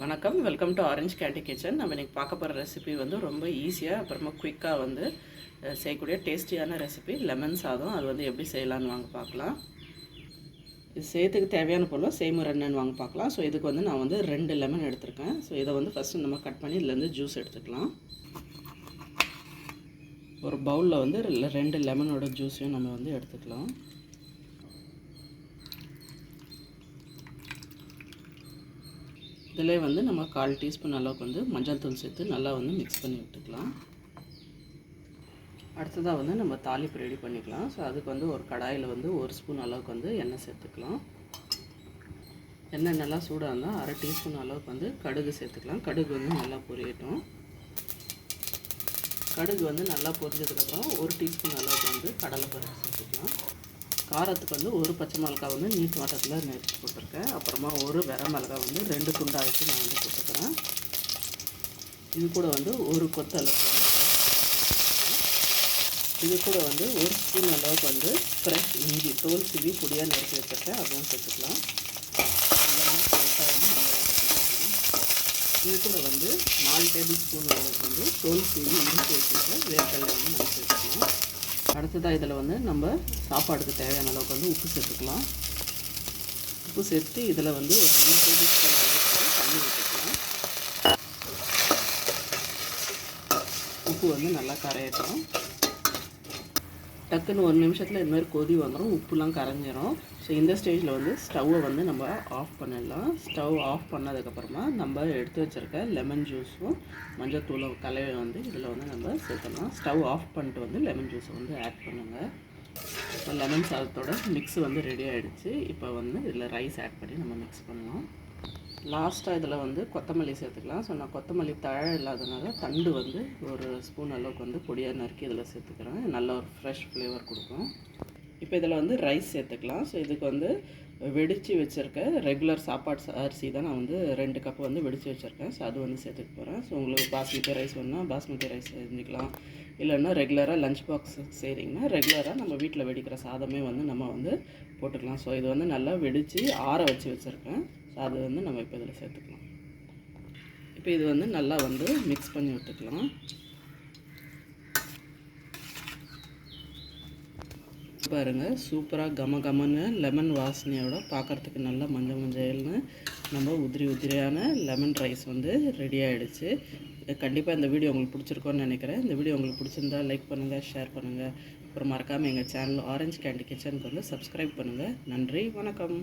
வணக்கம், welcome to orange candy kitchen. நம்ம இன்றைக்கி பார்க்க போகிற ரெசிபி வந்து ரொம்ப ஈஸியாக அப்புறமா குயிக்காக வந்து செய்யக்கூடிய டேஸ்டியான ரெசிபி லெமன் சாதம். அது வந்து எப்படி செய்யலான்னு வாங்க பார்க்கலாம். இது செய்யறதுக்கு தேவையான பொருள் செய்முறை என்னன்னு வாங்க பார்க்கலாம். ஸோ இதுக்கு வந்து நான் வந்து 2 லெமன் எடுத்திருக்கேன். ஸோ இதை வந்து ஃபஸ்ட்டு நம்ம கட் பண்ணி இதுலேருந்து ஜூஸ் எடுத்துக்கலாம். ஒரு பவுலில் வந்து 2 லெமனோட ஜூஸையும் நம்ம வந்து எடுத்துக்கலாம். இதிலே வந்து நம்ம 1/4 டீஸ்பூன் அளவுக்கு வந்து மஞ்சள் தூள் சேர்த்து நல்லா வந்து மிக்ஸ் பண்ணி விட்டுக்கலாம். அடுத்ததாக வந்து நம்ம தாளிப்பு ரெடி பண்ணிக்கலாம். ஸோ அதுக்கு வந்து ஒரு கடாயில் வந்து 1 ஸ்பூன் அளவுக்கு வந்து எண்ணெய் சேர்த்துக்கலாம். எண்ணெய் நல்லா சூடாக இருந்தால் 1/2 டீஸ்பூன் அளவுக்கு வந்து கடுகு சேர்த்துக்கலாம். கடுகு வந்து நல்லா பொரியட்டும். கடுகு வந்து நல்லா பொரிஞ்சதுக்கப்புறம் 1 டீஸ்பூன் அளவுக்கு வந்து கடலைப்பருப்பு சேர்த்துக்கலாம். காரத்துக்கு வந்து 1 பச்சை மிளகாய் வந்து நீட் வாட்டத்தில் நெரிச்சு போட்டிருக்கேன். அப்புறமா 1 வெரை மிளகாய் வந்து 2 துண்டாக வச்சு நான் வந்து போட்டுக்கிறேன். இது கூட வந்து 1 கொத்து அளவுக்கு இது கூட வந்து 1 ஸ்பூன் அளவுக்கு வந்து ஃப்ரெஷ் இஞ்சி தோல் சீவி பொடியாக நறுக்கி வச்சுருக்கேன். அதுவும் சேர்த்துக்கலாம். இது கூட வந்து 4 டேபிள் ஸ்பூன் அளவுக்கு வந்து தோல் சீவி இஞ்சி வச்சுருக்கேன். வேர்க்கடலை வந்து நம்ம சேர்த்துக்கலாம். அடுத்ததாக இதில் வந்து நம்ம சாப்பாடுக்கு தேவையான அளவுக்கு வந்து உப்பு சேர்த்துக்கலாம். உப்பு சேர்த்து இதில் வந்து ஒரு 2 டேபிள் ஸ்பூன் அளவுக்கு தண்ணி ஊற்றிக்கலாம். உப்பு வந்து நல்லா கரையட்டும். டக்குன்னு 1 நிமிஷத்தில் இதுமாதிரி கொதி வந்துடும், உப்புலாம் கரைஞ்சிரும். ஸோ இந்த ஸ்டேஜில் வந்து ஸ்டவ்வை வந்து நம்ம ஆஃப் பண்ணிடலாம். ஸ்டவ் ஆஃப் பண்ணதுக்கப்புறமா நம்ம எடுத்து வச்சுருக்க லெமன் ஜூஸும் மஞ்சள் தூளும் கலவை வந்து இதில் வந்து நம்ம சேர்த்துக்கலாம். ஸ்டவ் ஆஃப் பண்ணிட்டு வந்து லெமன் ஜூஸை வந்து ஆட் பண்ணுங்கள். இப்போ லெமன் சாதத்தோட மிக்ஸ் வந்து ரெடி ஆகிடுச்சு. இப்போ வந்து இதில் ரைஸ் ஆட் பண்ணி நம்ம மிக்ஸ் பண்ணலாம். லாஸ்ட்டாக இதில் வந்து கொத்தமல்லி சேர்த்துக்கலாம். ஸோ நான் கொத்தமல்லி தழை இல்லாதனால தண்டு வந்து 1 ஸ்பூன் அளவுக்கு வந்து பொடியாக நறுக்கி இதில் சேர்த்துக்கிறேன். நல்ல ஒரு ஃப்ரெஷ் ஃப்ளேவர் கொடுக்கும். இப்போ இதில் வந்து ரைஸ் சேர்த்துக்கலாம். ஸோ இதுக்கு வந்து வெடித்து வச்சுருக்க ரெகுலர் சாப்பாடு அரிசி தான் நான் வந்து 2 கப்பு வந்து வெடித்து வச்சுருக்கேன். ஸோ அது வந்து சேர்த்துக்க போகிறேன். ஸோ உங்களுக்கு பாஸ்மதி ரைஸ் வேணுன்னா பாஸ்மதி ரைஸ் செஞ்சுக்கலாம். இல்லைன்னா ரெகுலராக லஞ்ச் பாக்ஸ் செய்கிறீங்கன்னா ரெகுலராக நம்ம வீட்டில் வெடிக்கிற சாதமே வந்து நம்ம வந்து போட்டுக்கலாம். ஸோ இது வந்து நல்லா வெடித்து ஆற வச்சு வச்சுருக்கேன். ஸோ அது வந்து நம்ம இப்போ இதில் சேர்த்துக்கலாம். இப்போ இது வந்து நல்லா வந்து மிக்ஸ் பண்ணி விட்டுக்கலாம். பாருங்கள், சூப்பராக கமன்னு லெமன் வாசனையோட பார்க்குறதுக்கு நல்லா மஞ்சள்னு நம்ம உதிரியான லெமன் ரைஸ் வந்து ரெடி ஆகிடுச்சு. கண்டிப்பாக இந்த வீடியோ உங்களுக்கு பிடிச்சிருக்கோன்னு நினைக்கிறேன். இந்த வீடியோ உங்களுக்கு பிடிச்சிருந்தா லைக் பண்ணுங்கள், ஷேர் பண்ணுங்கள். அப்புறம் மறக்காமல் எங்கள் சேனல் ஆரஞ்ச் கேண்டி கிச்சனுக்கு வந்து சப்ஸ்கிரைப் பண்ணுங்கள். நன்றி, வணக்கம்.